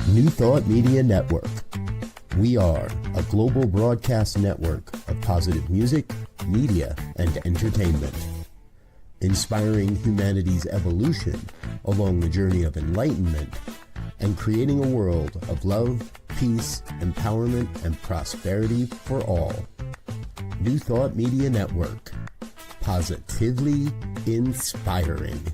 New Thought Media Network. We are a global broadcast network of positive music, media, and entertainment, inspiring humanity's evolution along the journey of enlightenment and creating a world of love, peace, empowerment, and prosperity for all. New Thought Media Network. Positively inspiring.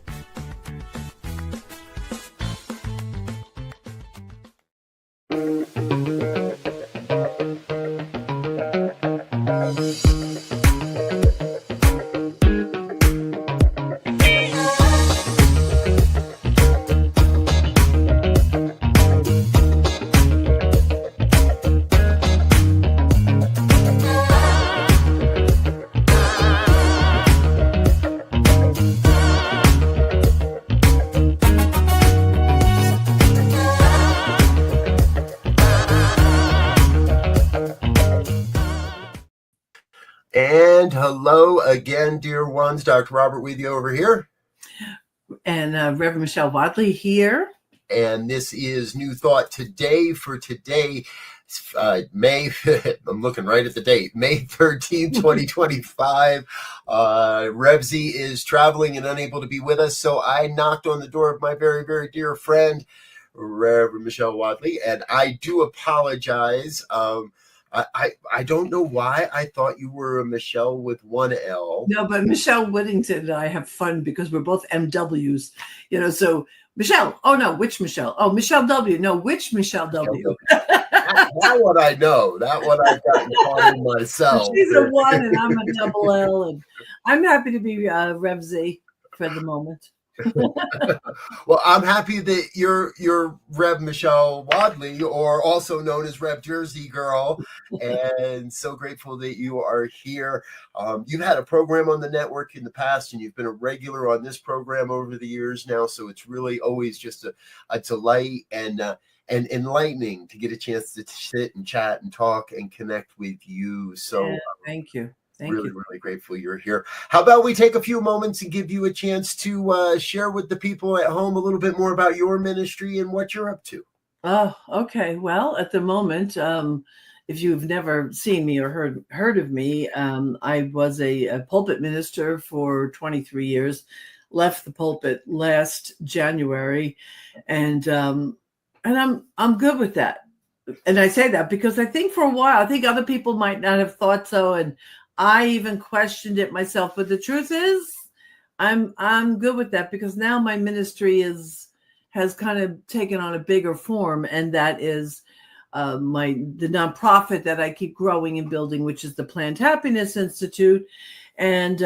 And hello again, dear ones. Dr. Robert Brzezinski over here. And Reverend Michele Wadleigh here. And this is New Thought Today for today, May, I'm looking right at the date, May 13th, 2025. Rebzy is traveling and unable to be with us, so I knocked on the door of my very, very dear friend, Reverend Michele Wadleigh, and I do apologize. I don't know why I thought you were a Michelle with one L. No, but Michelle Whittington and I have fun because we're both MWs, so Michelle. Oh, no, which Michelle? Oh, Michelle W. No, which Michelle W? That one I know. That one I've gotten caught in myself. She's a one and I'm a double L. And I'm happy to be Rebzy for the moment. Well, I'm happy that you're Reb Michele Wadleigh, or also known as Reb Jersey Girl, and so grateful that you are here. You've had a program on the network in the past, and you've been a regular on this program over the years now, so it's really always just a delight and enlightening to get a chance to sit and chat and talk and connect with you. So yeah, thank you. Really grateful you're here. How about we take a few moments and give you a chance to share with the people at home a little bit more about your ministry and what you're up to? Oh, okay. Well, at the moment, if you've never seen me or heard of me, I was a pulpit minister for 23 years, left the pulpit last January, and I'm good with that. And I say that because I think for a while, I think other people might not have thought so, and I even questioned it myself, but the truth is I'm good with that because now my ministry has kind of taken on a bigger form, and that is the nonprofit that I keep growing and building, which is the Planned Happiness Institute. And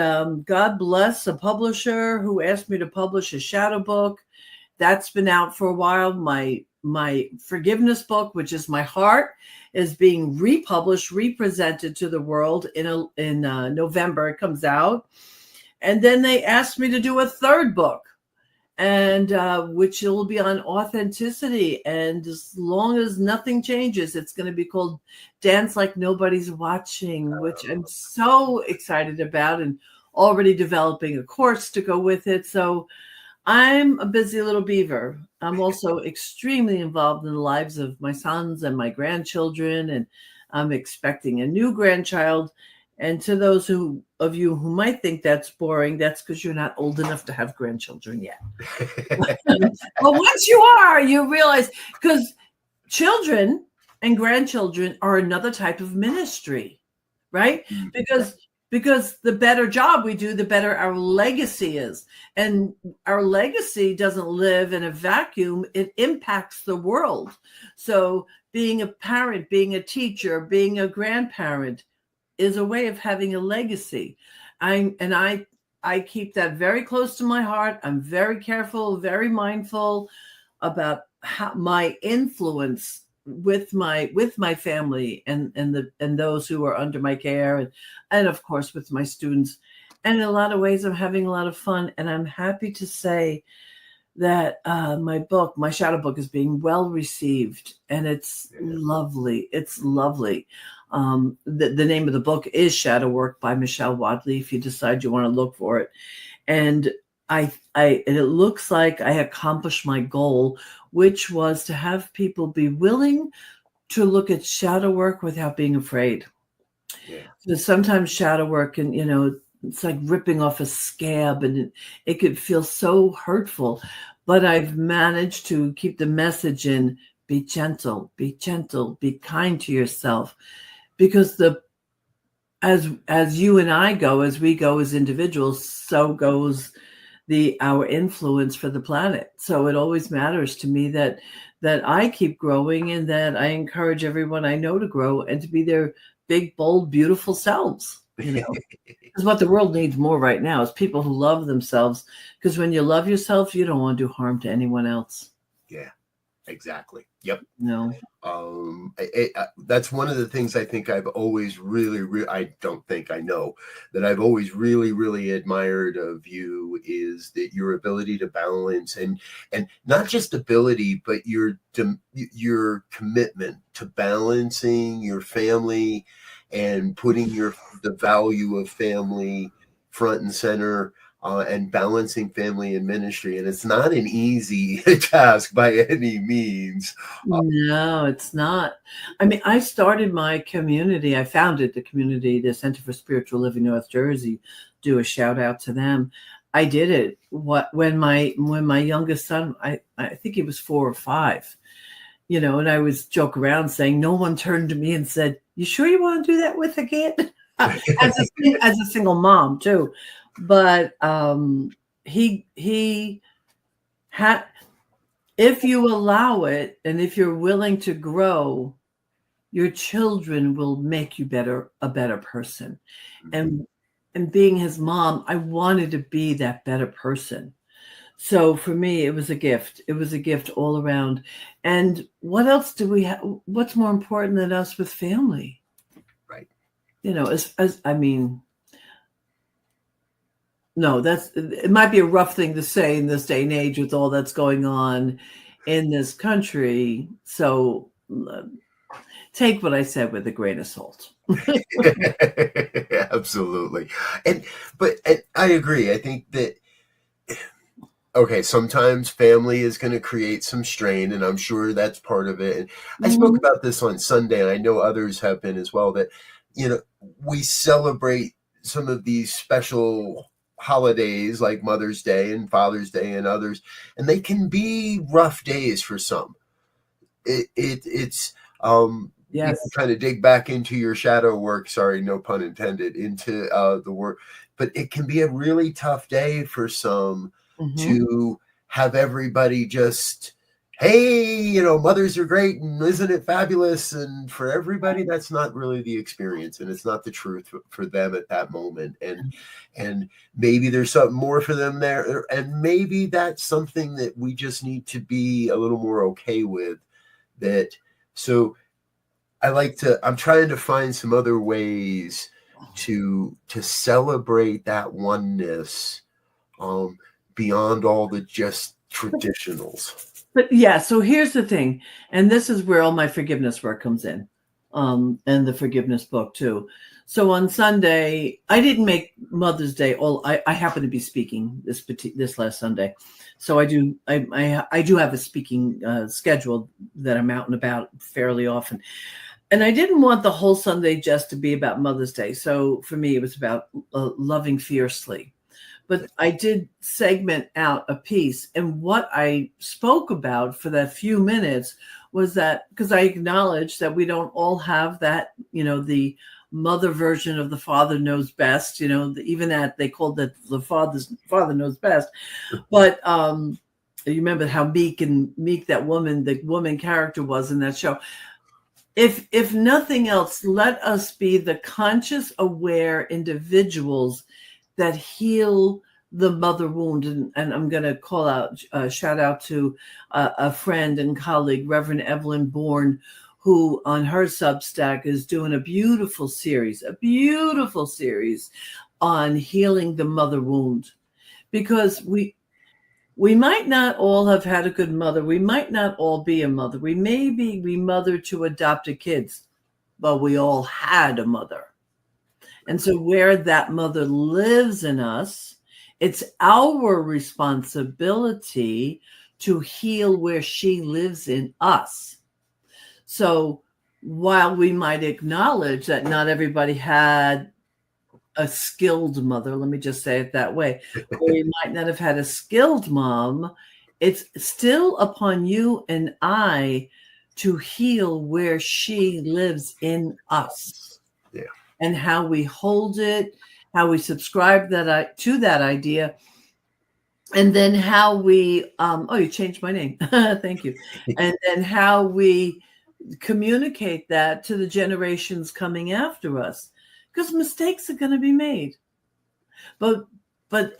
God bless a publisher who asked me to publish a shadow book. That's been out for a while. My forgiveness book, which is my heart, is being republished, represented to the world in November. It comes out. And then they asked me to do a third book, and which will be on authenticity. And as long as nothing changes, it's going to be called Dance Like Nobody's Watching, which I'm so excited about, and already developing a course to go with it. So I'm a busy little beaver. I'm also extremely involved in the lives of my sons and my grandchildren, and I'm expecting a new grandchild. And to those of you who might think that's boring, that's because you're not old enough to have grandchildren yet. But once you are, you realize, because children and grandchildren are another type of ministry, right? Because the better job we do, the better our legacy is. And our legacy doesn't live in a vacuum. It impacts the world. So being a parent, being a teacher, being a grandparent is a way of having a legacy. I keep that very close to my heart. I'm very careful, very mindful about how my influence with my family and those who are under my care, and of course with my students. And in a lot of ways, I'm having a lot of fun, and I'm happy to say that my shadow book is being well received, and it's lovely. It's lovely. The name of the book is Shadow Work by Michele Wadleigh, if you decide you want to look for it. And and it looks like I accomplished my goal, which was to have people be willing to look at shadow work without being afraid. Yeah. Because sometimes shadow work, and it's like ripping off a scab, and it could feel so hurtful. But I've managed to keep the message in: be gentle, be kind to yourself, because as you and I go, as we go as individuals, so goes our influence for the planet. So it always matters to me that I keep growing, and that I encourage everyone I know to grow and to be their big, bold, beautiful selves. Because what the world needs more right now is people who love themselves. Because when you love yourself, you don't want to do harm to anyone else. Yeah, exactly. Yep. No. That's one of the things I think I've always I don't think I know that I've always really admired of you, is that your ability to balance and not just ability, but your commitment to balancing your family and putting the value of family front and center. And balancing family and ministry. And it's not an easy task by any means. No, it's not. I mean, I started my community. I founded the community, the Center for Spiritual Living North Jersey. Do a shout out to them. I did it when my youngest son, I think he was 4 or 5, and I was joke around saying, no one turned to me and said, "You sure you want to do that with a kid?" as a single mom too. But he had, if you allow it, and if you're willing to grow, your children will make you a better person. And being his mom, I wanted to be that better person. So for me, it was a gift. It was a gift all around. And what else do we have? What's more important than us with family? Right. No, it might be a rough thing to say in this day and age with all that's going on in this country. So take what I said with a grain of salt. Absolutely. But I agree. I think that, okay, sometimes family is going to create some strain, and I'm sure that's part of it. And I spoke about this on Sunday, and I know others have been as well, that, we celebrate some of these special holidays like Mother's Day and Father's Day and others, and they can be rough days for some. It's you can kind of dig back into your shadow work, sorry, no pun intended, into the work, but it can be a really tough day for some to have everybody just, hey, mothers are great and isn't it fabulous? And for everybody, that's not really the experience, and it's not the truth for them at that moment. And maybe there's something more for them there, and maybe that's something that we just need to be a little more okay with. That so I'm trying to find some other ways to celebrate that oneness beyond all the just traditionals. But yeah, so here's the thing, and this is where all my forgiveness work comes in, and the forgiveness book too. So on Sunday, I didn't make Mother's Day. I happen to be speaking this last Sunday, so I do have a speaking schedule that I'm out and about fairly often, and I didn't want the whole Sunday just to be about Mother's Day. So for me, it was about loving fiercely. But I did segment out a piece, and what I spoke about for that few minutes was that, because I acknowledge that we don't all have that, the mother version of the father knows best, even that they called that the father knows best. But you remember how meek the woman character was in that show. If nothing else, let us be the conscious, aware individuals that heal the mother wound. And I'm going to call out, shout out to a friend and colleague, Reverend Evelyn Bourne, who on her Substack is doing a beautiful series on healing the mother wound. Because we might not all have had a good mother. We might not all be a mother. We may be mothered to adopted kids, but we all had a mother. And so where that mother lives in us It's our responsibility to heal where she lives in us. So while we might acknowledge that not everybody had a skilled mother, let me just say it that way, or we might not have had a skilled mom, it's still upon you and I to heal where she lives in us. Yeah. And how we hold it, how we subscribe to that idea, and then how we you changed my name. Thank you. And then how we communicate that to the generations coming after us, because mistakes are going to be made, but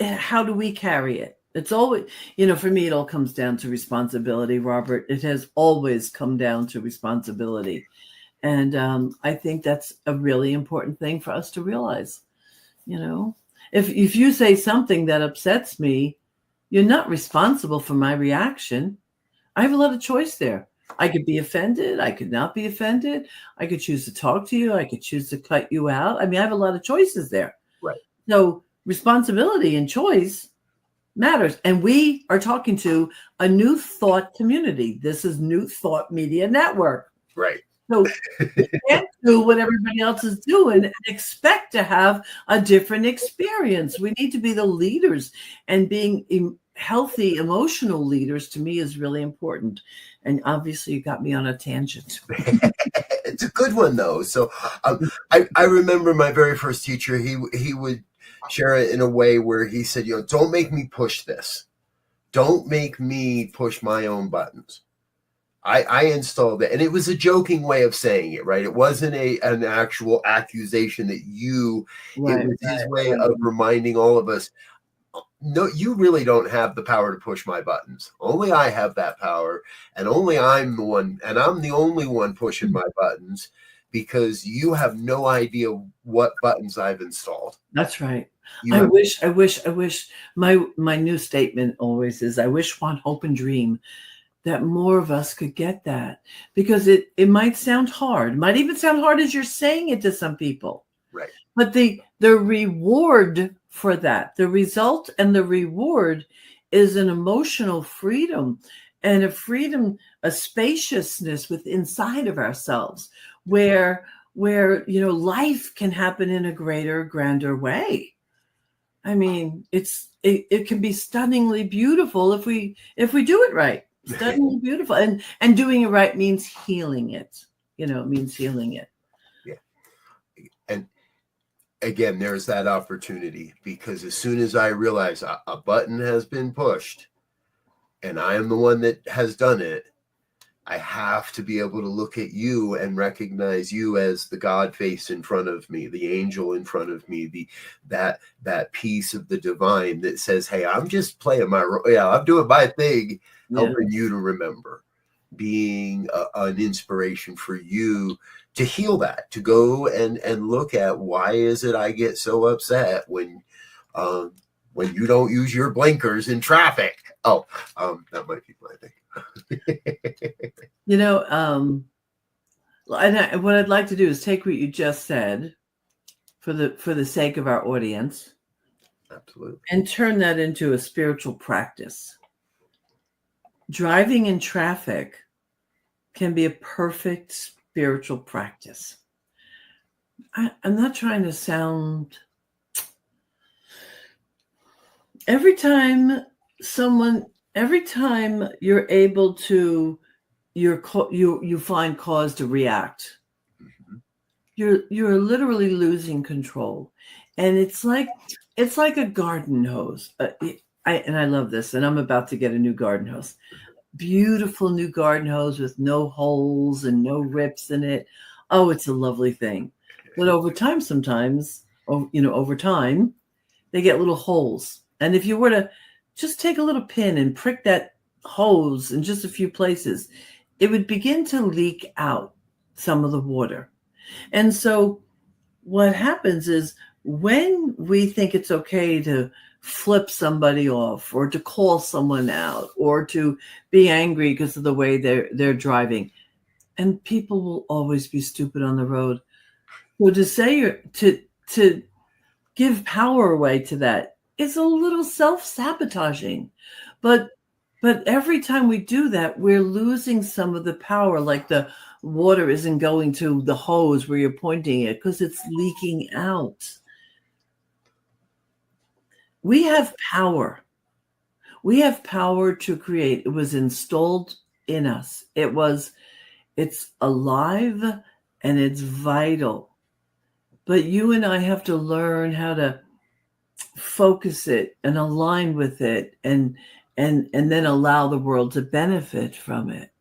how do we carry it? It's always, for me, it all comes down to responsibility, Robert. It has always come down to responsibility. And I think that's a really important thing for us to realize. If you say something that upsets me, you're not responsible for my reaction. I have a lot of choice there. I could be offended. I could not be offended. I could choose to talk to you. I could choose to cut you out. I mean, I have a lot of choices there. Right. So responsibility and choice matters. And we are talking to a New Thought community. This is New Thought Media Network. Right. So we can't do what everybody else is doing and expect to have a different experience. We need to be the leaders, and being healthy, emotional leaders to me is really important. And obviously you got me on a tangent. It's a good one though. So I remember my very first teacher, he would share it in a way where he said, don't make me push this. Don't make me push my own buttons. I installed it, and it was a joking way of saying it, right? It wasn't an actual accusation that Right, it was his way of reminding all of us, no, you really don't have the power to push my buttons. Only I have that power, and only I'm the one, and I'm the only one pushing my buttons, because you have no idea what buttons I've installed. That's right. I wish my new statement always is, I wish, want, hope, and dream that more of us could get that, because it might sound hard. It might even sound hard as you're saying it to some people. Right. But the reward for that, the result and the reward, is an emotional freedom, and a spaciousness within inside of ourselves, where life can happen in a greater, grander way. I mean, it can be stunningly beautiful if we do it right. Stunningly beautiful, and doing it right means healing it. It means healing it. Yeah. And again, there's that opportunity, because as soon as I realize a button has been pushed and I am the one that has done it, I have to be able to look at you and recognize you as the God face in front of me, the angel in front of me, that piece of the divine that says, hey, I'm just playing my role. Yeah, I'm doing my thing, helping you to remember, being an inspiration for you to heal that, to go and look at, why is it I get so upset when you don't use your blinkers in traffic? That might be my thing. And what I'd like to do is take what you just said, for the sake of our audience, absolutely, and turn that into a spiritual practice. Driving in traffic can be a perfect spiritual practice. I'm not trying to sound. Every time you're able to, you find cause to react, mm-hmm. you're literally losing control, and it's like a garden hose. I love this, and I'm about to get a new garden hose. Beautiful new garden hose with no holes and no rips in it. Oh, it's a lovely thing. But over time, sometimes, they get little holes. And if you were to just take a little pin and prick that hose in just a few places, it would begin to leak out some of the water. And so what happens is, when we think it's okay to flip somebody off, or to call someone out, or to be angry because of the way they're driving, and people will always be stupid on the road. So to give power away to that, it's a little self-sabotaging. But every time we do that, we're losing some of the power, like the water isn't going to the hose where you're pointing it because it's leaking out. We have power. We have power to create. It was installed in us. It's alive and it's vital. But you and I have to learn how to focus it and align with it and then allow the world to benefit from it.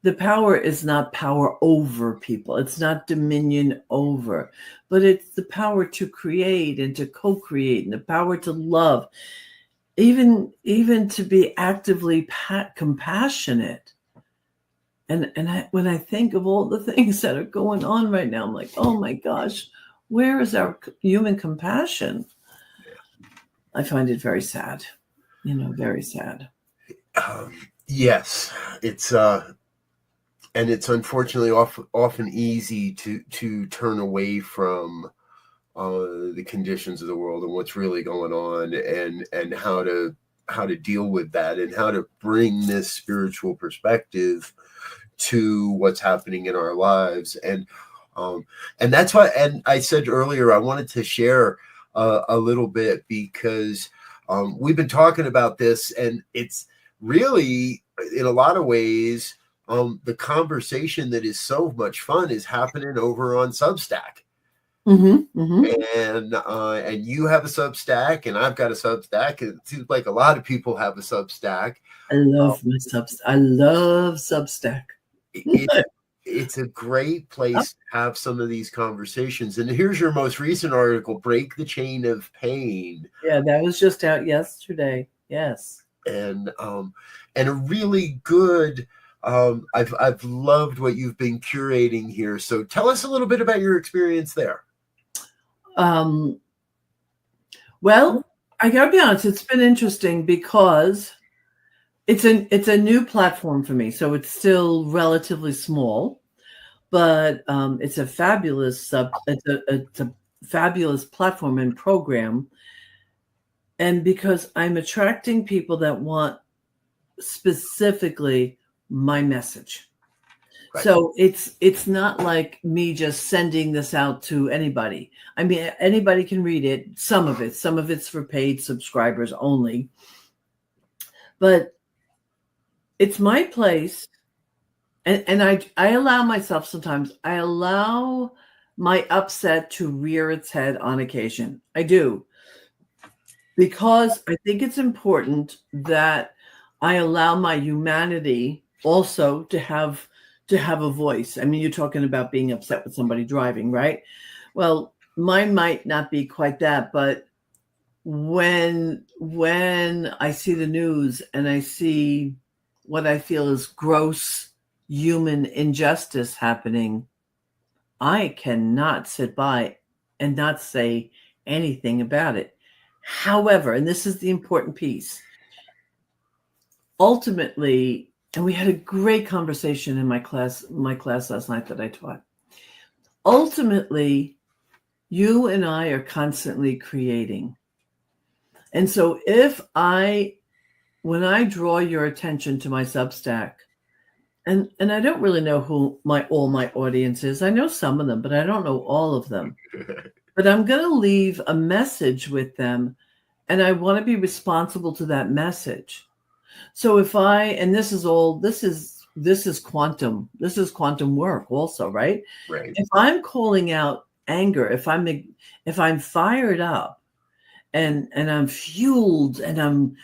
The power is not power over people. It's not dominion over, but it's the power to create and to co-create and the power to love, even to be actively compassionate. And when I think of all the things that are going on right now, I'm like, oh my gosh, where is our human compassion? I find it very sad, very sad. Yes, and it's unfortunately often easy to turn away from the conditions of the world and what's really going on, and how to deal with that, and how to bring this spiritual perspective to what's happening in our lives. And that's why, and I said earlier, I wanted to share a little bit, because we've been talking about this, and it's really, in a lot of ways, the conversation that is so much fun is happening over on Substack. Mm-hmm, mm-hmm. And you have a Substack, and I've got a Substack. It seems like a lot of people have a Substack. I love my Substack. I love Substack. It's a great place to have some of these conversations. And here's your most recent article, Break the Chain of Pain. Yeah, that was just out yesterday. Yes. And a really good, I've loved what you've been curating here. So tell us a little bit about your experience there. Well, I gotta be honest, it's been interesting because it's a new platform for me. So it's still relatively small, but it's a fabulous it's a fabulous platform and program. And because I'm attracting people that want specifically my message. Right. So it's not like me just sending this out to anybody. I mean, anybody can read it. Some of it's for paid subscribers only. But it's my place. And I allow myself sometimes, I allow my upset to rear its head on occasion. I do. Because I think it's important that I allow my humanity also to have a voice. I mean, you're talking about being upset with somebody driving, right? Well, mine might not be quite that, but when I see the news and I see what I feel is gross human injustice happening, I cannot sit by and not say anything about it. However, and this is the important piece, ultimately, and we had a great conversation in my class last night that I taught. Ultimately, you and I are constantly creating. And so when I draw your attention to my Substack, and I don't really know who all my audience is. I know some of them, but I don't know all of them. But I'm going to leave a message with them, and I want to be responsible to that message. So and this is quantum work also, right? Right. If I'm calling out anger, if I'm fired up and I'm fueled and I'm,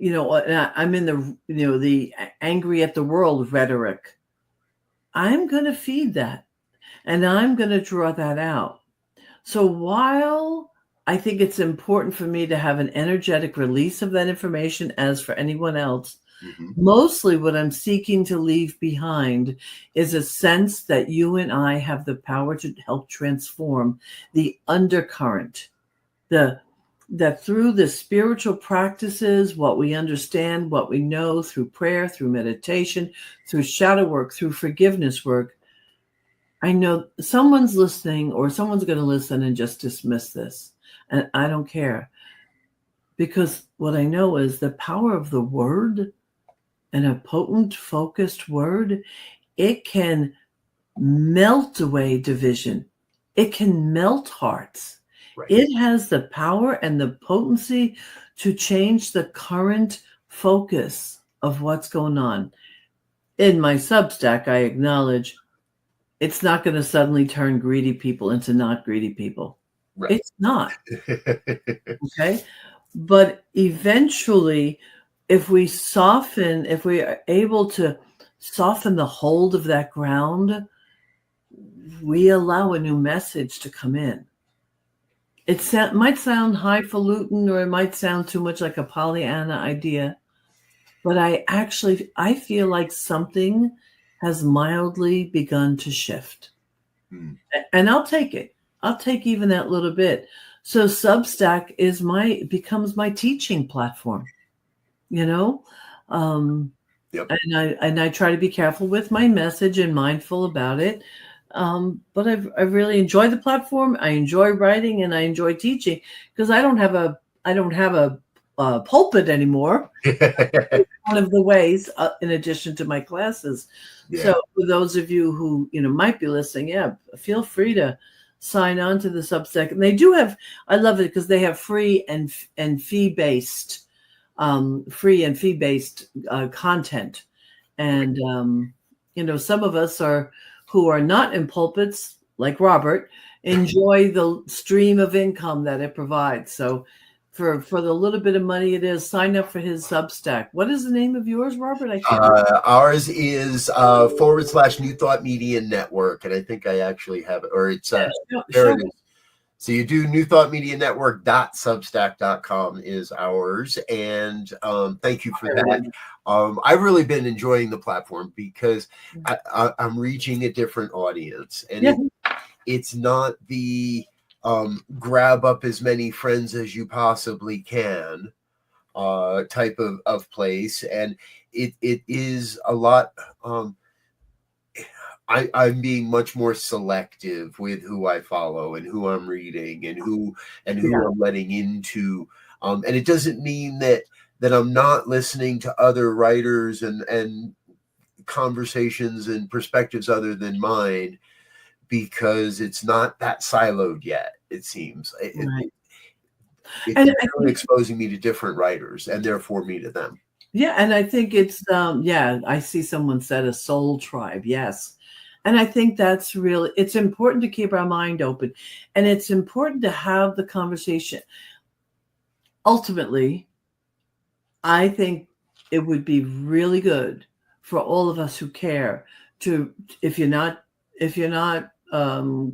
I'm in the angry at the world rhetoric, I'm going to feed that and I'm going to draw that out. So while I think it's important for me to have an energetic release of that information, as for anyone else, mostly what I'm seeking to leave behind is a sense that you and I have the power to help transform the undercurrent, that through the spiritual practices, what we understand, what we know through prayer, through meditation, through shadow work, through forgiveness work, I know someone's listening or someone's going to listen and just dismiss this. And I don't care. because what I know is the power of the word, and a potent, focused word, it can melt away division. It can melt hearts. Right. It has the power and the potency to change the current focus of what's going on. In my Substack, I acknowledge it's not going to suddenly turn greedy people into not greedy people. Right. It's not. Okay. But eventually, if we are able to soften the hold of that ground, we allow a new message to come in. It might sound highfalutin, or it might sound too much like a Pollyanna idea, but I feel like something has mildly begun to shift. And I'll take it. I'll take even that little bit. So Substack becomes my teaching platform, you know? Yep. And I try to be careful with my message and mindful about it. But I really enjoy the platform. I enjoy writing and I enjoy teaching, because I don't have a pulpit anymore. One of the ways, in addition to my classes. Yeah. So for those of you who might be listening, feel free to sign on to the Substack. And they do have, I love it because they have free and fee-based content. And some of us who are not in pulpits, like Robert, enjoy the stream of income that it provides. So for the little bit of money it is, sign up for his Substack. What is the name of yours, Robert? Ours is / New Thought Media Network, and I think I actually have it, or it's there it is. So you do New Thought Media Network.substack.com is ours, and thank you for that. I've really been enjoying the platform because I'm reaching a different audience, and it's not the grab up as many friends as you possibly can type of place, and it is a lot. I'm being much more selective with who I follow and who I'm reading and who I'm letting into. And it doesn't mean that I'm not listening to other writers and conversations and perspectives other than mine, because it's not that siloed yet, it seems. It's really exposing me to different writers, and therefore me to them. Yeah, and I think it's I see someone said a soul tribe. Yes. And I think that's really, it's important to keep our mind open, and it's important to have the conversation. Ultimately, I think it would be really good for all of us who care to, if you're not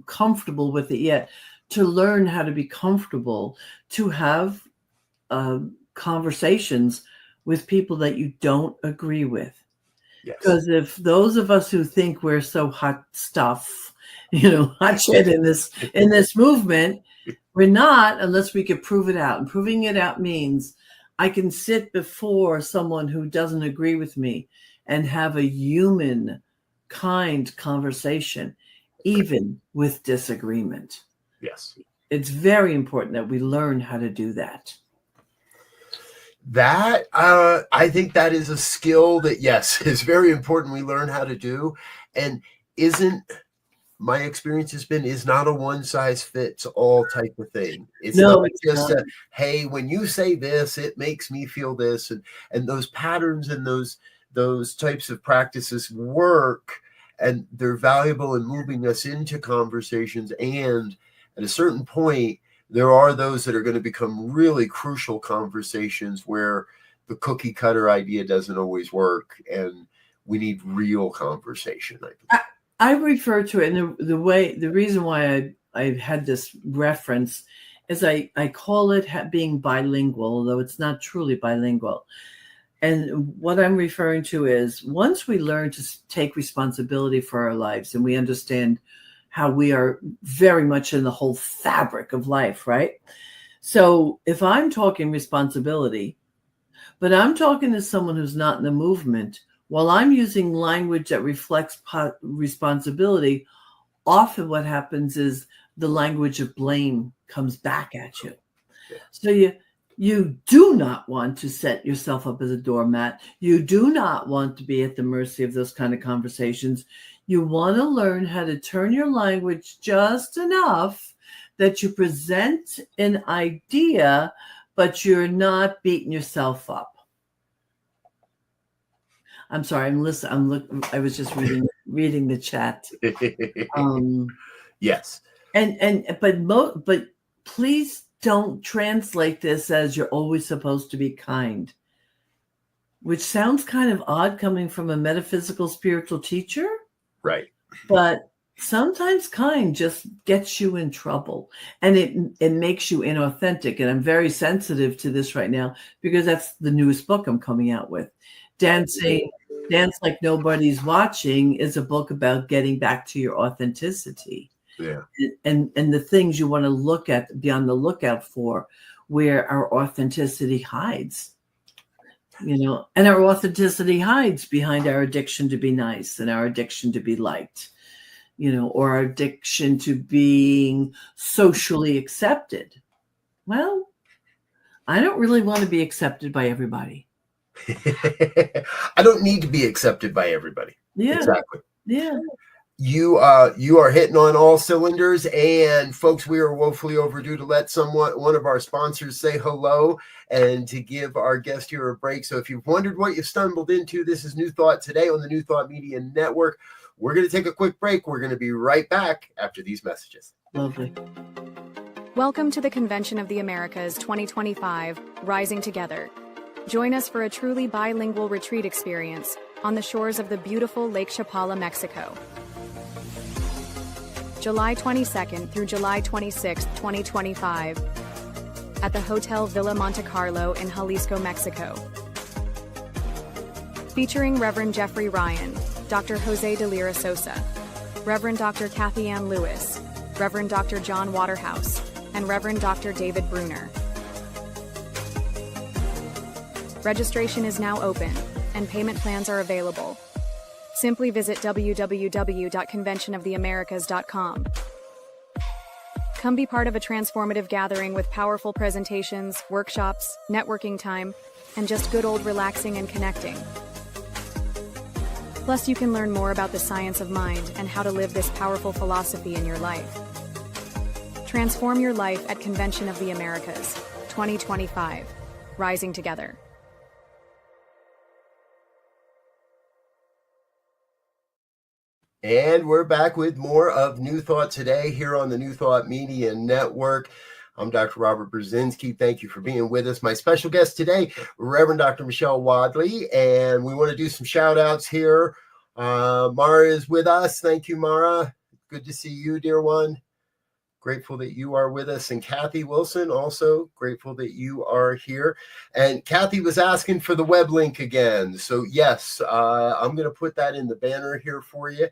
comfortable with it yet, to learn how to be comfortable to have conversations with people that you don't agree with. Because if those of us who think we're so hot stuff, hot shit in this movement, we're not, unless we could prove it out. And proving it out means I can sit before someone who doesn't agree with me and have a human, kind conversation, even with disagreement. Yes. It's very important that we learn how to do that. That I think that is a skill that, yes, is very important we learn how to do, and my experience has been is not a one size fits all type of thing. It's not just a, hey, when you say this, it makes me feel this, and those patterns and those types of practices work, and they're valuable in moving us into conversations. And at a certain point, there are those that are going to become really crucial conversations where the cookie cutter idea doesn't always work, and we need real conversation. I refer to it, and the reason why I had this reference is I call it being bilingual, although it's not truly bilingual. And what I'm referring to is, once we learn to take responsibility for our lives and we understand how we are very much in the whole fabric of life, right? So if I'm talking responsibility, but I'm talking to someone who's not in the movement, while I'm using language that reflects responsibility, often what happens is the language of blame comes back at you. So You do not want to set yourself up as a doormat. You do not want to be at the mercy of those kind of conversations. You want to learn how to turn your language just enough that you present an idea, but you're not beating yourself up. I'm sorry. I'm listening. I was just reading the chat. Yes. But please don't translate this as you're always supposed to be kind, which sounds kind of odd coming from a metaphysical spiritual teacher. Right. But sometimes kind just gets you in trouble, and it makes you inauthentic. And I'm very sensitive to this right now because that's the newest book I'm coming out with. Dance Like Nobody's Watching is a book about getting back to your authenticity. Yeah. And the things you want to be on the lookout for, where our authenticity hides. And our authenticity hides behind our addiction to be nice and our addiction to be liked, or our addiction to being socially accepted. Well, I don't really want to be accepted by everybody. I don't need to be accepted by everybody. Yeah. Exactly. Yeah. You are hitting on all cylinders, and folks, we are woefully overdue to let one of our sponsors say hello and to give our guest here a break. So if you've wondered what you stumbled into, this is New Thought Today on the New Thought Media Network. We're going to take a quick break. We're going to be right back after these messages. Lovely. Welcome to the Convention of the Americas 2025, Rising Together. Join us for a truly bilingual retreat experience on the shores of the beautiful Lake Chapala, Mexico. July 22nd through July 26th, 2025, at the Hotel Villa Monte Carlo in Jalisco, Mexico. Featuring Reverend Jeffrey Ryan, Dr. Jose de Lira Sosa, Reverend Dr. Kathy Ann Lewis, Reverend Dr. John Waterhouse, and Reverend Dr. David Bruner. Registration is now open, and payment plans are available. Simply visit www.conventionoftheamericas.com. Come be part of a transformative gathering with powerful presentations, workshops, networking time, and just good old relaxing and connecting. Plus, you can learn more about the science of mind and how to live this powerful philosophy in your life. Transform your life at Convention of the Americas 2025, Rising Together. And we're back with more of New Thought Today here on the New Thought Media Network. I'm Dr. Robert Brzezinski. Thank you for being with us. My special guest today, Reverend Dr. Michele Wadleigh, and we want to do some shout outs here. Mara is with us. Thank you, Mara. Good to see you, dear one. Grateful that you are with us. And Kathy Wilson, also grateful that you are here. And Kathy was asking for the web link again. So yes, I'm going to put that in the banner here for you.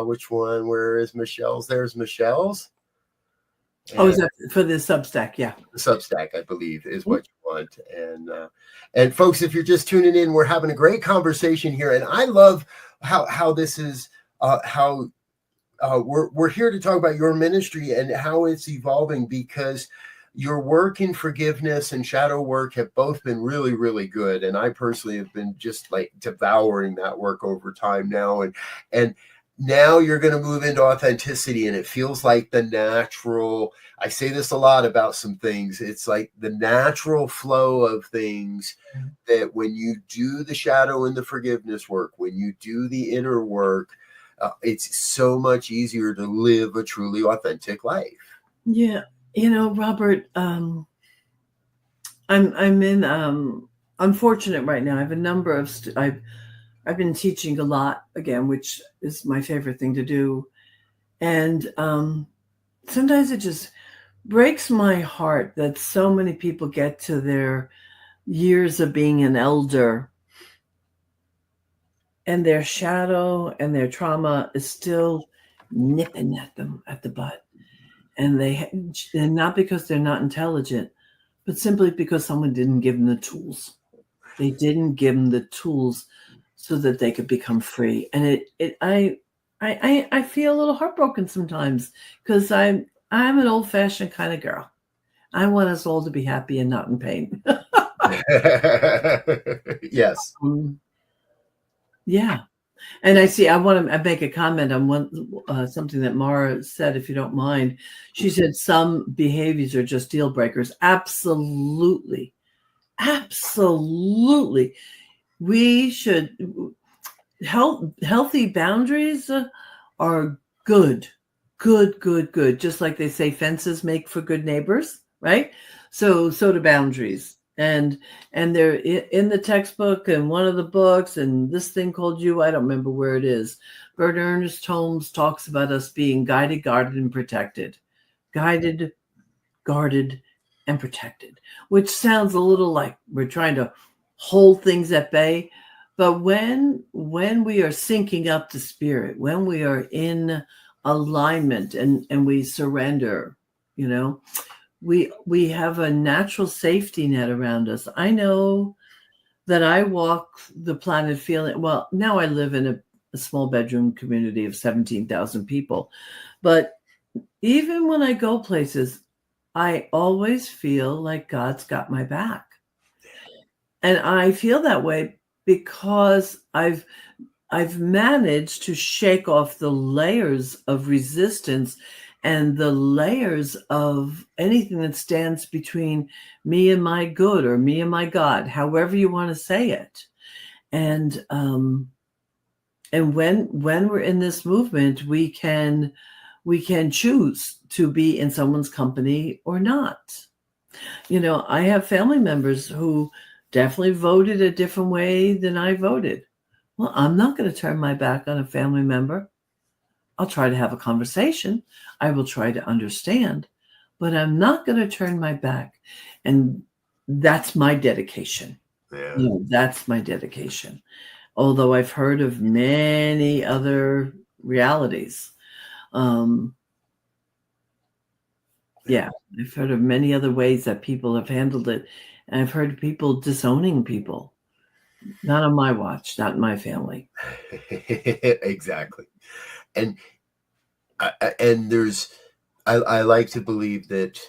Which one? Where is Michelle's? There's Michelle's. And is that for the Substack? Yeah. The Substack, I believe, is what you want. And folks, if you're just tuning in, we're having a great conversation here. And I love how this is, we're here to talk about your ministry and how it's evolving, because your work in forgiveness and shadow work have both been really, really good. And I personally have been just like devouring that work over time now. And now you're going to move into authenticity, and it feels like the natural, I say this a lot about some things, it's like the natural flow of things that when you do the shadow and the forgiveness work, when you do the inner work, it's so much easier to live a truly authentic life. Yeah. Robert, I'm fortunate right now. I have a number of, I've been teaching a lot again, which is my favorite thing to do. And sometimes it just breaks my heart that so many people get to their years of being an elder and their shadow and their trauma is still nipping at them at the butt. And and not because they're not intelligent, but simply because someone didn't give them the tools. They didn't give them the tools so that they could become free. And I feel a little heartbroken sometimes, because I'm an old-fashioned kind of girl. I want us all to be happy and not in pain. Yes. Yeah. And I want to make a comment on something that Mara said, if you don't mind. She said some behaviors are just deal breakers. Absolutely. Absolutely. We should, healthy boundaries are good. Just like they say fences make for good neighbors, right? So do boundaries. And they're in the textbook and one of the books and this thing called You, I don't remember where it is. Bert Ernest Holmes talks about us being guided, guarded, and protected. Guided, guarded, and protected, which sounds a little like we're trying to hold things at bay. But when we are syncing up the spirit, when we are in alignment and we surrender, we have a natural safety net around us. I know that I walk the planet feeling, well, now I live in a small bedroom community of 17,000 people. But even when I go places, I always feel like God's got my back. And I feel that way because I've managed to shake off the layers of resistance and the layers of anything that stands between me and my good or me and my God, however you want to say it. And when we're in this movement, we can choose to be in someone's company or not. I have family members who definitely voted a different way than I voted. Well, I'm not going to turn my back on a family member. I'll try to have a conversation. I will try to understand, but I'm not going to turn my back. And that's my dedication. Yeah. That's my dedication. Although I've heard of many other realities. Yeah, I've heard of many other ways that people have handled it. And I've heard people disowning people. Not on my watch, not in my family. Exactly. And I like to believe that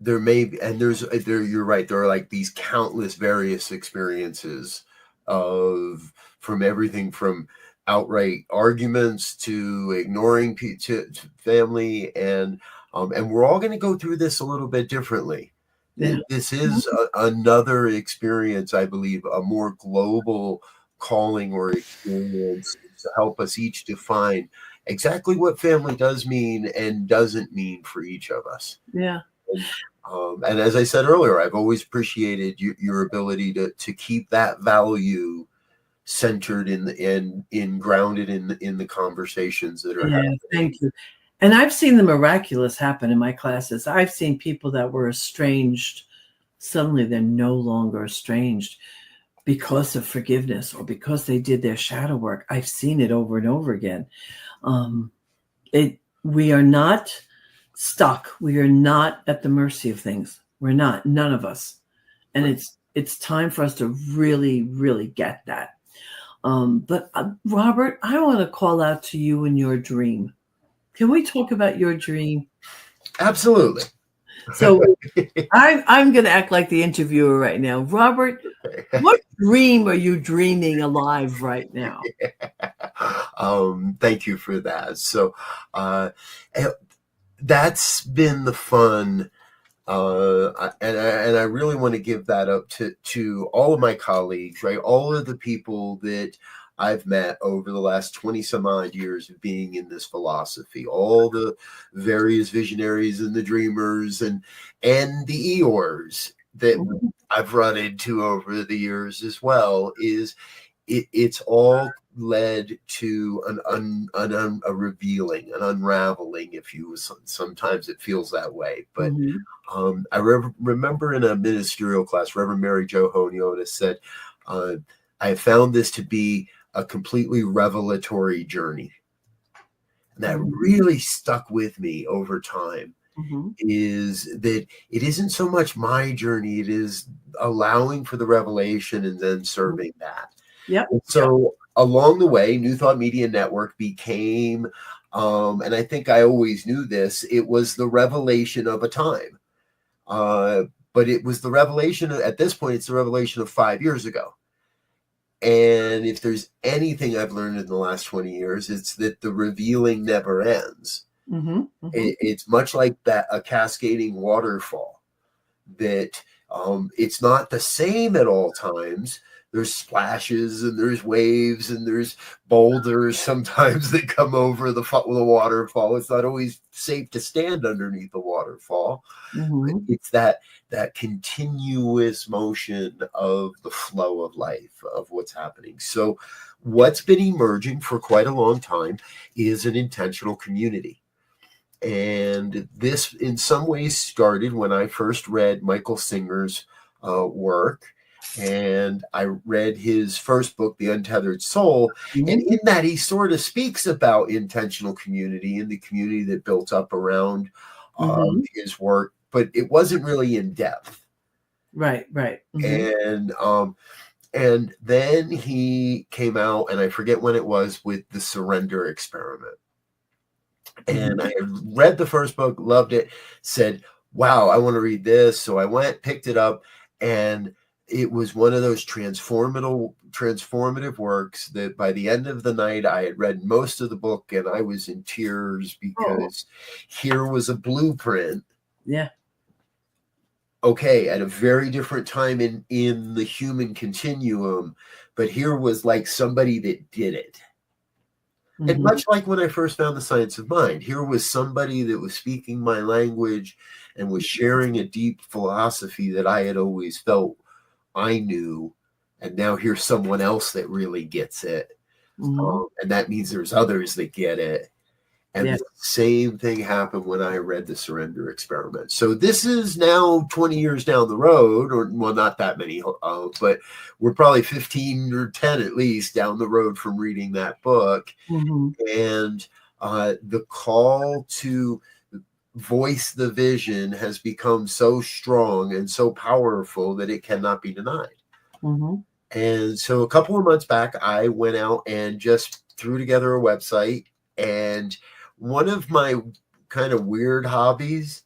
there may be, and you're right, there are like these countless various experiences from everything from outright arguments to ignoring to family, and we're all going to go through this a little bit differently. Yeah. This is another experience, I believe, a more global calling or experience to help us each define exactly what family does mean and doesn't mean for each of us. Yeah. And as I said earlier, I've always appreciated your ability to keep that value centered in grounded in the conversations that are happening. Thank you. And I've seen the miraculous happen in my classes. I've seen people that were estranged, suddenly they're no longer estranged because of forgiveness or because they did their shadow work. I've seen it over and over again. We are not stuck. We are not at the mercy of things. We're not, none of us. And it's time for us to really, really get that. But Robert, I want to call out to you in your dream. Can we talk about your dream? Absolutely. So I'm going to act like the interviewer right now. Robert, what dream are you dreaming alive right now? Thank you for that. So that's been the fun. And I really want to give that up to all of my colleagues, right? All of the people that I've met over the last 20 some odd years of being in this philosophy, all the various visionaries and the dreamers and the Eeyores that I've run into over the years as well, it's all led to a revealing, an unraveling, if you sometimes it feels that way. But I remember in a ministerial class, Reverend Mary Jo Honiotis said, I found this to be a completely revelatory journey. And that really stuck with me over time. Is that it isn't so much my journey, it is allowing for the revelation and then serving that. Yep. So along the way, New Thought Media Network became and I think I always knew this, it was the revelation of a time. But it was the revelation, at this point, it's the revelation of 5 years ago. And if there's anything I've learned in the last 20 years, it's that the revealing never ends. It's much like that, a cascading waterfall, that it's not the same at all times. There's splashes and there's waves and there's boulders sometimes that come over the waterfall. It's not always safe to stand underneath the waterfall. It's that continuous motion of the flow of life, of what's happening. So what's been emerging for quite a long time is an intentional community. And this in some ways started when I first read Michael Singer's work. And I read his first book, The Untethered Soul. And in that, he sort of speaks about intentional community and the community that built up around his work, but it wasn't really in depth. Right. And then he came out, and I forget when it was, with The Surrender Experiment. And I read the first book, loved it, said, wow, I want to read this. So I went, picked it up, and it was one of those transformative works that by the end of the night, I had read most of the book and I was in tears, because here was a blueprint. Yeah. Okay, at a very different time in the human continuum, but here was like somebody that did it. And much like when I first found the science of mind, here was somebody that was speaking my language and was sharing a deep philosophy that I had always felt I knew. And now here's someone else that really gets it. And that means there's others that get it. And the same thing happened when I read The Surrender Experiment. So this is now 20 years down the road, or well, not that many, but we're probably 15 or 10 at least down the road from reading that book. And the call to voice the vision has become so strong and so powerful that it cannot be denied. And so a couple of months back, I went out and just threw together a website. And one of my kind of weird hobbies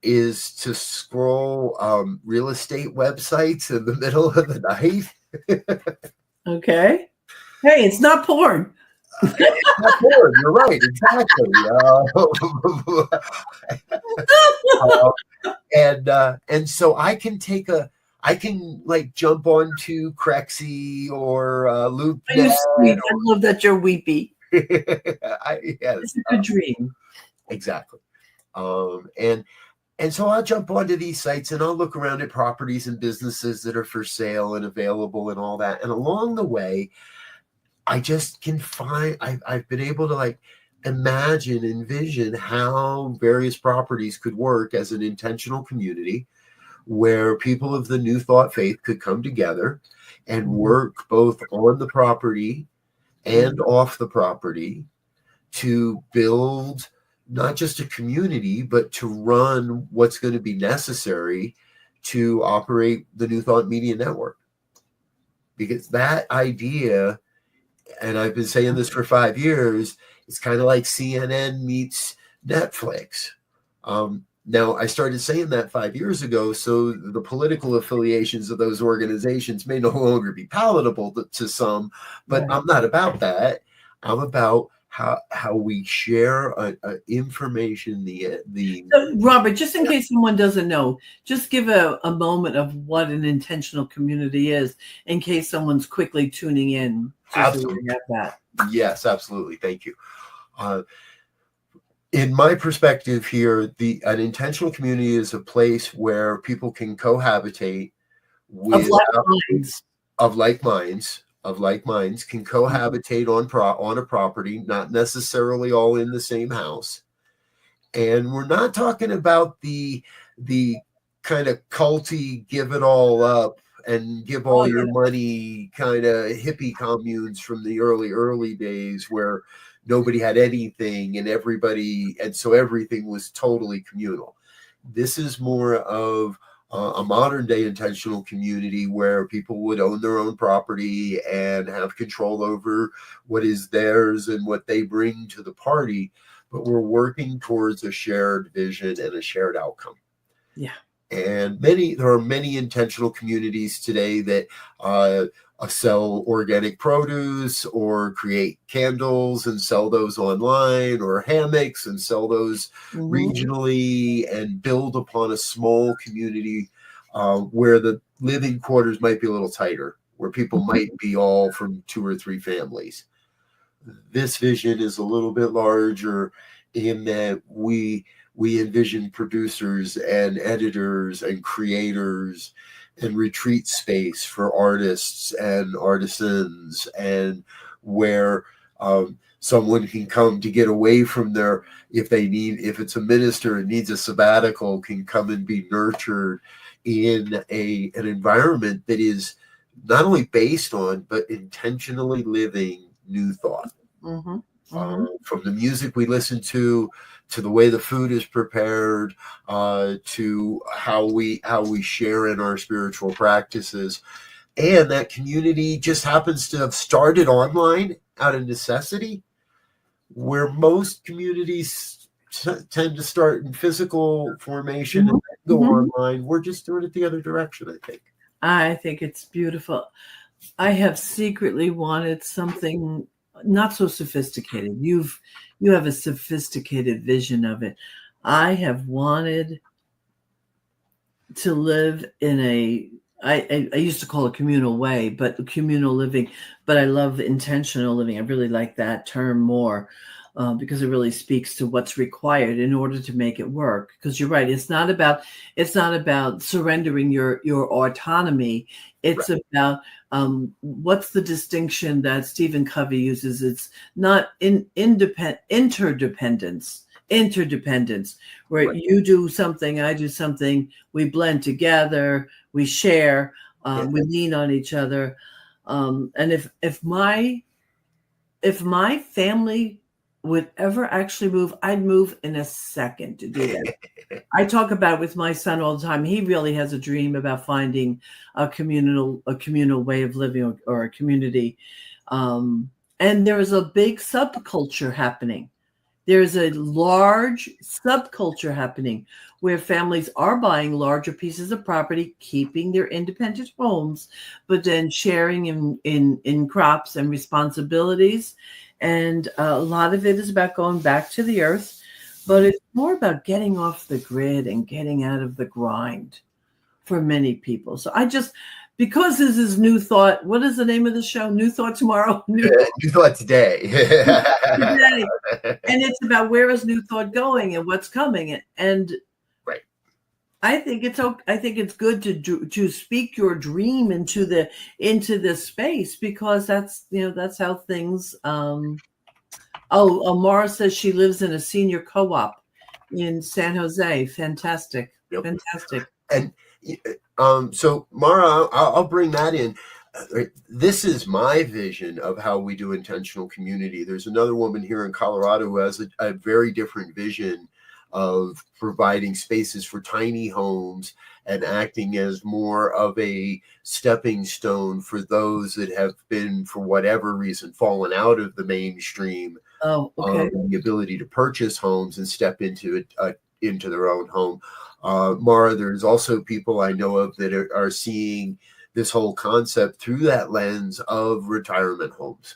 is to scroll real estate websites in the middle of the night. Okay. Hey, it's not porn. Not porn, you're right, exactly. And so I can like jump onto Crexy or LoopNet. I love that you're weepy. Yes, It's a good dream. Exactly. And so I'll jump onto these sites and I'll look around at properties and businesses that are for sale and available and all that. And along the way, I just can find, I've been able to like envision how various properties could work as an intentional community where people of the New Thought faith could come together and work both on the property and off the property to build not just a community, but to run what's going to be necessary to operate the New Thought Media Network. Because that idea, and I've been saying this for 5 years, it's kind of like CNN meets Netflix. Now, I started saying that 5 years ago, so the political affiliations of those organizations may no longer be palatable to some, but I'm not about that. I'm about how we share information. So, Robert, just in case someone doesn't know, just give a moment of what an intentional community is, in case someone's quickly tuning in. Absolutely. So that. Yes, absolutely. Thank you. In my perspective here, an intentional community is a place where people can cohabitate with of like minds can cohabitate on a property, not necessarily all in the same house. And we're not talking about the kind of culty give it all up and give all your money kind of hippie communes from the early days where nobody had anything and so everything was totally communal. This is more of a modern day intentional community where people would own their own property and have control over what is theirs and what they bring to the party. But we're working towards a shared vision and a shared outcome. Yeah. And there are many intentional communities today that sell organic produce or create candles and sell those online, or hammocks and sell those regionally, and build upon a small community where the living quarters might be a little tighter, where people might be all from 2 or 3 families. This vision is a little bit larger in that we envision producers and editors and creators and retreat space for artists and artisans, and where someone can come to get away from their, if it's a minister and needs a sabbatical, can come and be nurtured in an environment that is not only based on but intentionally living new thought. From the music we listen to the way the food is prepared, to how we share in our spiritual practices. And that community just happens to have started online out of necessity, where most communities tend to start in physical formation and then go online. We're just doing it the other direction, I think. I think it's beautiful. I have secretly wanted something not so sophisticated. You have a sophisticated vision of it. I have wanted to live in I used to call it communal way, but communal living, but I love intentional living. I really like that term more because it really speaks to what's required in order to make it work. Because you're right, it's not about surrendering your autonomy. It's about what's the distinction that Stephen Covey uses? It's not interdependence, where you do something, I do something, we blend together, we share, we lean on each other. And if my family would ever actually move, I'd move in a second to do that. I talk about it with my son all the time. He really has a dream about finding a communal way of living, or a community. And there is a big subculture happening. There's a large subculture happening where families are buying larger pieces of property, keeping their independent homes, but then sharing in crops and responsibilities. And a lot of it is about going back to the earth, but it's more about getting off the grid and getting out of the grind for many people. So because this is New Thought, what is the name of the show? New Thought Tomorrow? New Thought Today. Today. And it's about where is New Thought going and what's coming. And right. I think it's good to speak your dream into this space, because that's how things. Mara says she lives in a senior co-op in San Jose. Fantastic. Yep. Fantastic. And so Mara, I'll bring that in. This is my vision of how we do intentional community. There's another woman here in Colorado who has a very different vision of providing spaces for tiny homes and acting as more of a stepping stone for those that have been, for whatever reason, fallen out of the mainstream. The ability to purchase homes and step into their own home. Mara, there's also people I know of that are seeing this whole concept through that lens of retirement homes.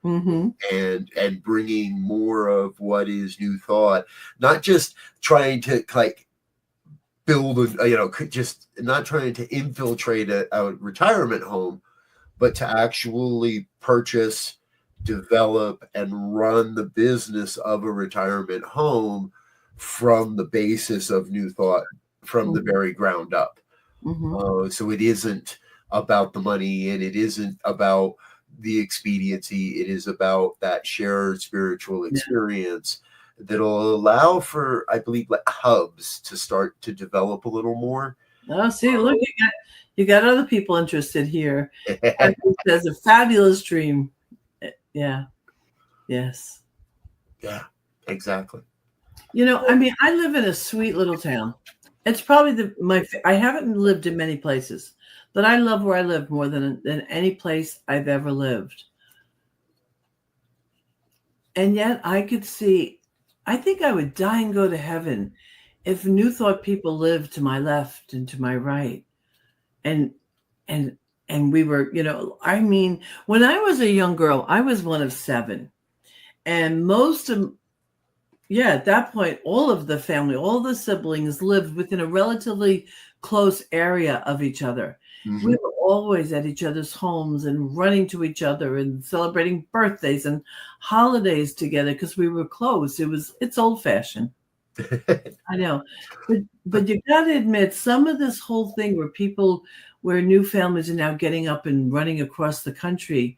And bringing more of what is New Thought, not just trying to build just not trying to infiltrate a retirement home, but to actually purchase, develop, and run the business of a retirement home from the basis of New Thought, from the very ground up. So it isn't about the money, and it isn't about the expediency. It is about that shared spiritual experience that'll allow for, I believe, hubs to start to develop a little more. Oh, see, look, you got other people interested here. That's a fabulous dream. Yeah. Yes. Yeah, exactly. I live in a sweet little town, It's probably I haven't lived in many places, but I love where I live more than any place I've ever lived. And yet I could see, I think I would die and go to heaven if New Thought people lived to my left and to my right. And we were, I mean, when I was a young girl, I was one of 7. And at that point, all of the family, all the siblings lived within a relatively close area of each other. Mm-hmm. We were always at each other's homes and running to each other and celebrating birthdays and holidays together because we were close. It's old fashioned. I know. But you got to admit, some of this whole thing where new families are now getting up and running across the country,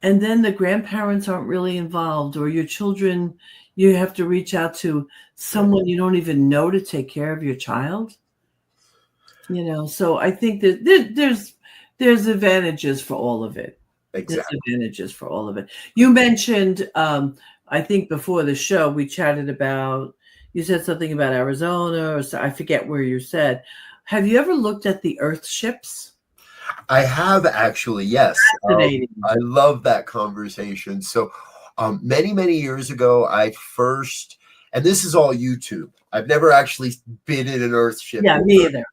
and then the grandparents aren't really involved, or your children, you have to reach out to someone you don't even know to take care of your child. So I think that there's advantages for all of it. Exactly. There's advantages for all of it. You mentioned, I think before the show, we chatted about, you said something about Arizona, or I forget where you said. Have you ever looked at the Earth ships? I have actually, yes. Fascinating. I love that conversation. So many, many years ago, I first, and this is all YouTube. I've never actually been in an Earth ship. Yeah, me either.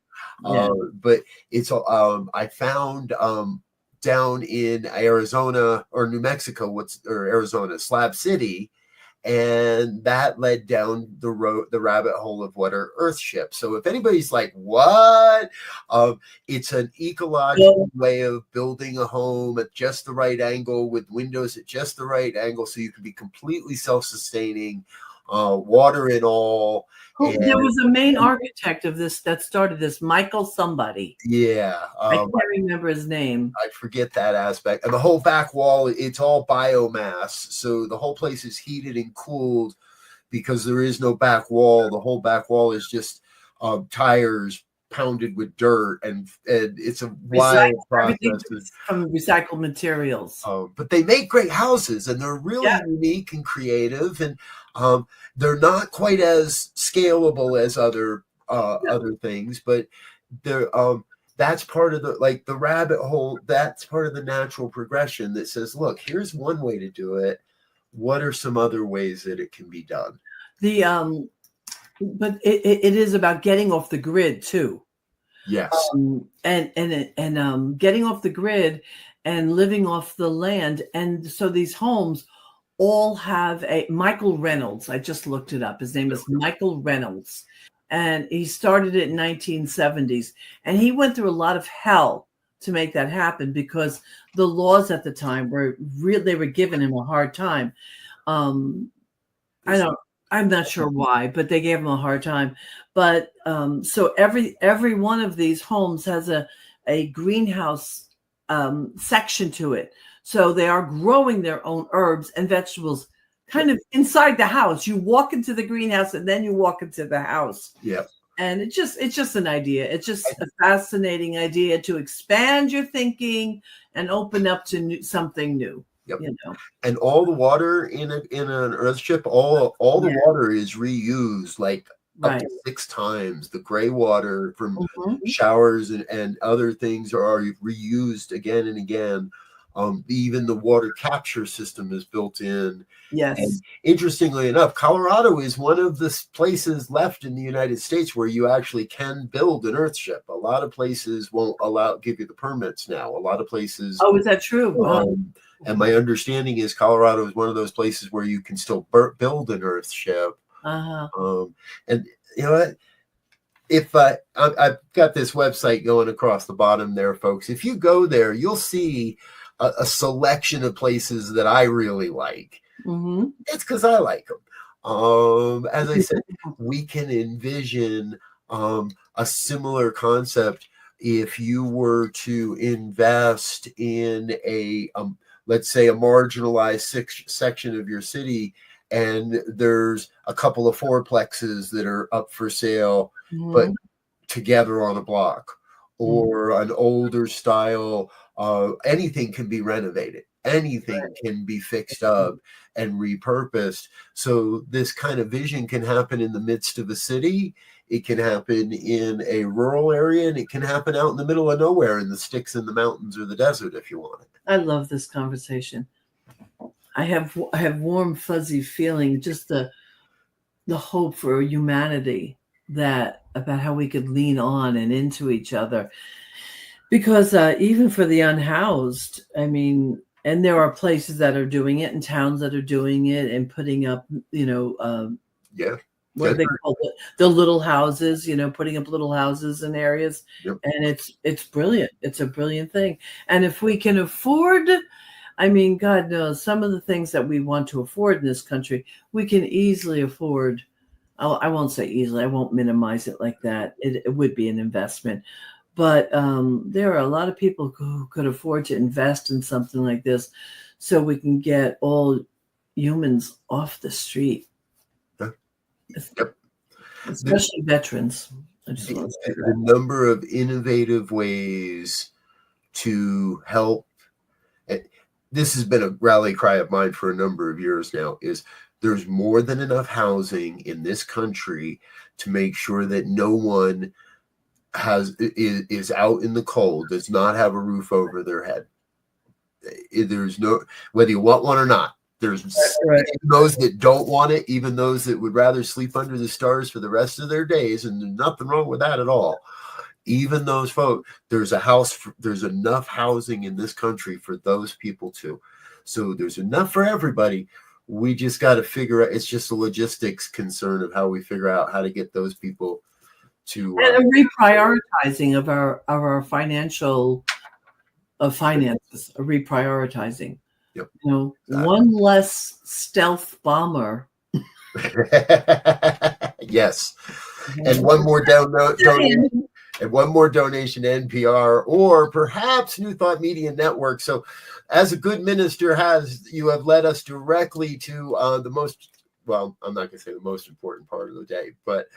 Yeah. But it's I found down in Arizona or New Mexico, or Arizona, Slab City, and that led down the rabbit hole of what are Earth ships. So if anybody's like, what? It's an ecological way of building a home at just the right angle with windows at just the right angle, so you can be completely self-sustaining, water in all. There was a main architect of this that started this, Michael somebody. Yeah. I can't remember his name. I forget that aspect. And the whole back wall, it's all biomass. So the whole place is heated and cooled because there is no back wall. The whole back wall is just tires pounded with dirt, and it's a wild process from recycled materials. But they make great houses, and they're really unique and creative, and they're not quite as scalable as other things, but they're that's part of the rabbit hole. That's part of the natural progression that says, look, here's one way to do it. What are some other ways that it can be done? But it is about getting off the grid too. Yes. And getting off the grid and living off the land. And so these homes all have Michael Reynolds. I just looked it up. His name is Michael Reynolds. And he started it in 1970s. And he went through a lot of hell to make that happen because the laws at the time they were giving him a hard time. I'm not sure why, but they gave him a hard time. But so every one of these homes has a greenhouse section to it. So they are growing their own herbs and vegetables kind of inside the house. You walk into the greenhouse and then you walk into the house. Yeah. And it's just an idea. It's just a fascinating idea to expand your thinking and open up to something new. Yep. And all the water in an Earth ship, all the water is reused up to 6 times. The gray water from showers and other things are reused again and again. Even the water capture system is built in. Yes. And interestingly enough, Colorado is one of the places left in the United States where you actually can build an Earth ship. A lot of places won't give you the permits now. A lot of places. Oh, is that true? And my understanding is Colorado is one of those places where you can still build an Earth ship. Uh-huh. And you know what? If I've got this website going across the bottom there, folks. If you go there, you'll see a selection of places that I really like. Mm-hmm. It's because I like them. As I said, we can envision a similar concept if you were to invest in let's say a marginalized section of your city, and there's a couple of fourplexes that are up for sale, but together on a block, or an older style, anything can be renovated. anything can be fixed up and repurposed. So this kind of vision can happen in the midst of a city. It can happen in a rural area, and it can happen out in the middle of nowhere in the sticks in the mountains or the desert if you want it. I love this conversation. I have warm, fuzzy feeling, just the hope for humanity, that about how we could lean on and into each other. Because even for the unhoused, I mean, and there are places that are doing it and towns that are doing it and putting up, what do they call it? The little houses, putting up little houses in areas. Yep. And it's brilliant. It's a brilliant thing. And if we can afford, I mean, God knows, some of the things that we want to afford in this country, we can easily afford. I won't say easily. I won't minimize it like that. It would be an investment. But there are a lot of people who could afford to invest in something like this so we can get all humans off the street. Yep. Especially veterans. I just want to say The that. number of innovative ways to help. This has been a rally cry of mine for a number of years now, is there's more than enough housing in this country to make sure that no one is out in the cold, does not have a roof over their head. There's no, whether you want one or not, there's Right. those that don't want it, even those that would rather sleep under the stars for the rest of their days, and there's nothing wrong with that at all. Even those folks, there's enough housing in this country for those people too. So there's enough for everybody. We just got to figure out, it's just a logistics concern of how we figure out how to get those people to And a reprioritizing of our finances, a reprioritizing. Yep. Exactly. One less stealth bomber. Yes. And one more donation. And one more donation to NPR, or perhaps New Thought Media Network. So, as a good minister you have led us directly to the most, well, I'm not going to say the most important part of the day, but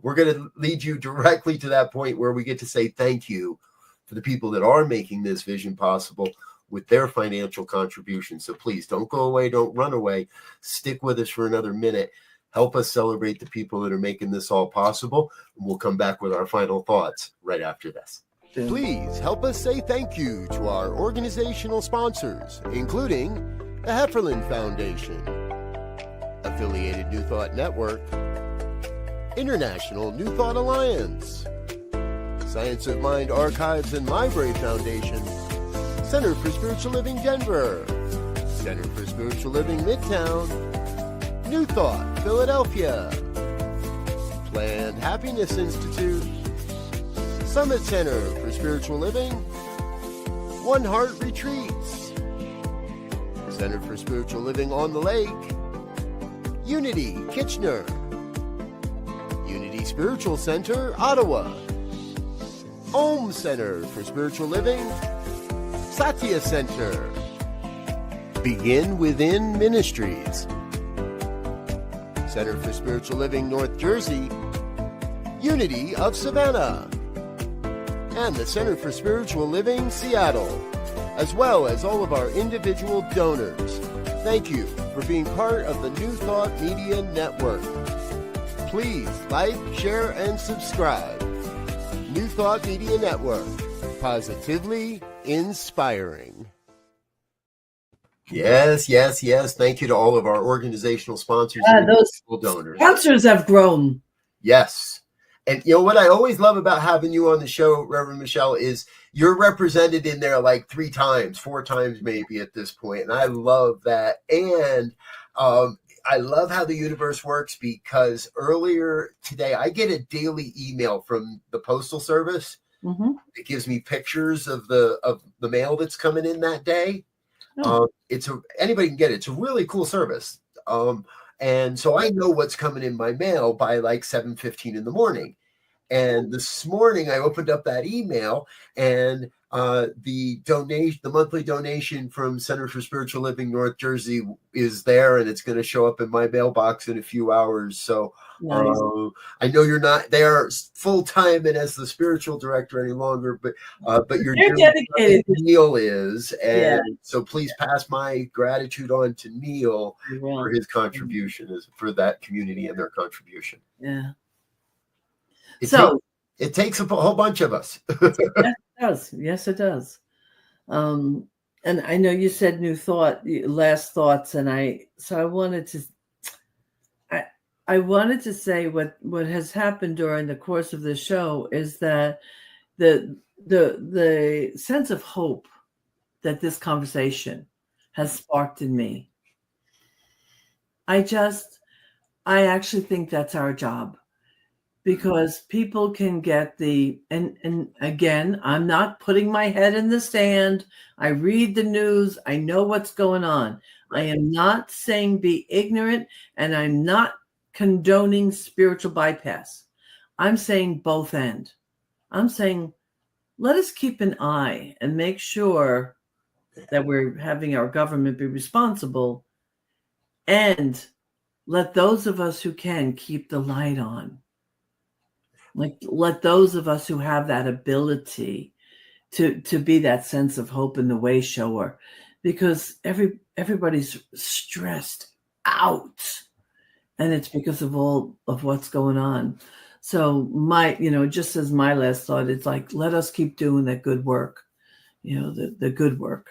we're going to lead you directly to that point where we get to say thank you for the people that are making this vision possible with their financial contributions. So please don't go away, don't run away. Stick with us for another minute. Help us celebrate the people that are making this all possible. And we'll come back with our final thoughts right after this. Please help us say thank you to our organizational sponsors, including the Hefferland Foundation, Affiliated New Thought Network, International New Thought Alliance, Science of Mind Archives and Library Foundation, Center for Spiritual Living Denver, Center for Spiritual Living Midtown, New Thought Philadelphia, Planned Happiness Institute, Summit Center for Spiritual Living, One Heart Retreats, Center for Spiritual Living on the Lake, Unity Kitchener, Unity Spiritual Center Ottawa, Om Center for Spiritual Living, Satya Center, Begin Within Ministries, Center for Spiritual Living North Jersey, Unity of Savannah, and the Center for Spiritual Living Seattle, as well as all of our individual donors. Thank you for being part of the New Thought Media Network. Please like, share, and subscribe. New Thought Media Network, positively inspiring. Yes. Thank you to all of our organizational sponsors and Those donors. Sponsors have grown. Yes. And what I always love about having you on the show, Reverend Michele, is you're represented in there like 4 times maybe at this point. And I love that. And I love how the universe works, because earlier today I get a daily email from the Postal Service. Mm-hmm. It gives me pictures of the mail that's coming in that day. Oh. Anybody can get it. It's a really cool service. And so I know what's coming in my mail by like 7:15 in the morning. And this morning I opened up that email, and the monthly donation from Center for Spiritual Living North Jersey is there, and it's going to show up in my mailbox in a few hours. So Nice. I know you're not there full time and as the spiritual director any longer, but you're dedicated. Neil is, and Yeah. so please pass my gratitude on to Neil You will. for his contribution, for that community and their contribution. Yeah. It takes a whole bunch of us. Yes, it does. Yes, it does. And I know you said last thoughts, and I wanted to say what has happened during the course of the show is that the sense of hope that this conversation has sparked in me. I actually think that's our job. Because people can get and again, I'm not putting my head in the sand. I read the news. I know what's going on. I am not saying be ignorant, and I'm not condoning spiritual bypass. I'm saying both end. I'm saying let us keep an eye and make sure that we're having our government be responsible, and let those of us who can keep the light on. Like, let those of us who have that ability to be that sense of hope in the way shower, because everybody's stressed out, and it's because of all of what's going on. So just as my last thought, it's like, let us keep doing that good work, the good work.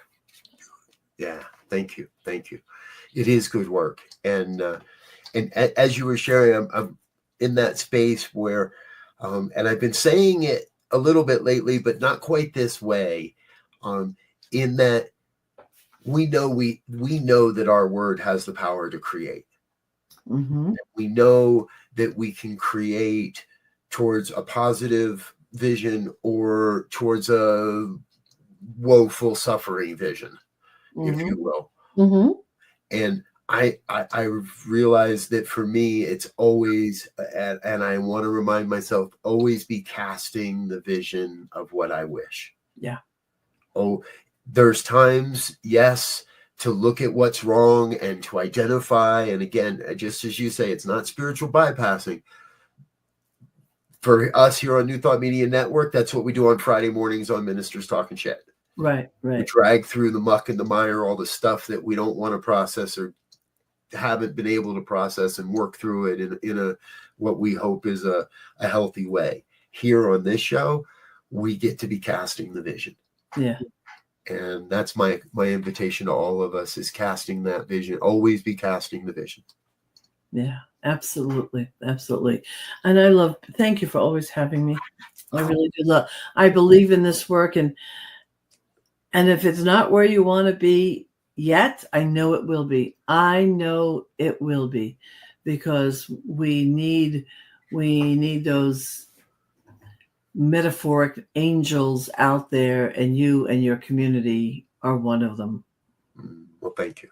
Yeah. Thank you. It is good work. And as you were sharing, I'm in that space where, and I've been saying it a little bit lately, but not quite this way, in that we know that our word has the power to create. Mm-hmm. We know that we can create towards a positive vision or towards a woeful suffering vision, Mm-hmm. if you will. Mm-hmm. And I realized that for me, it's always, and I want to remind myself, always be casting the vision of what I wish. Yeah. Oh, there's times, yes, to look at what's wrong and to identify. And again, just as you say, it's not spiritual bypassing. For us here on New Thought Media Network, that's what we do on Friday mornings on Ministers Talking Shit. Right. We drag through the muck and the mire, all the stuff that we don't want to process or haven't been able to process, and work through it in a what we hope is a healthy way. Here on this show, we get to be casting the vision. Yeah. And that's my invitation to all of us, is casting that vision. Always be casting the vision. Yeah, absolutely. Absolutely. And thank you for always having me. I really do I believe in this work, and if it's not where you want to be yet, I know it will be. I know it will be, because we need those metaphoric angels out there, and you and your community are one of them. Well, thank you.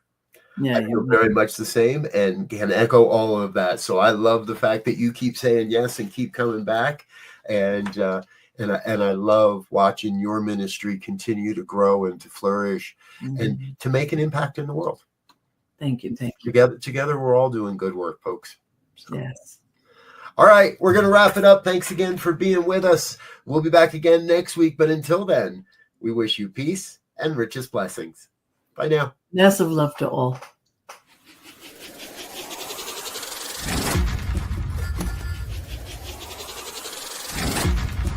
Yeah, I feel very much the same and can echo all of that. So I love the fact that you keep saying yes and keep coming back. And I love watching your ministry continue to grow and to flourish, mm-hmm. and to make an impact in the world. Thank you. Together, we're all doing good work, folks. So. Yes. All right, we're going to wrap it up. Thanks again for being with us. We'll be back again next week. But until then, we wish you peace and richest blessings. Bye now. Massive love to all.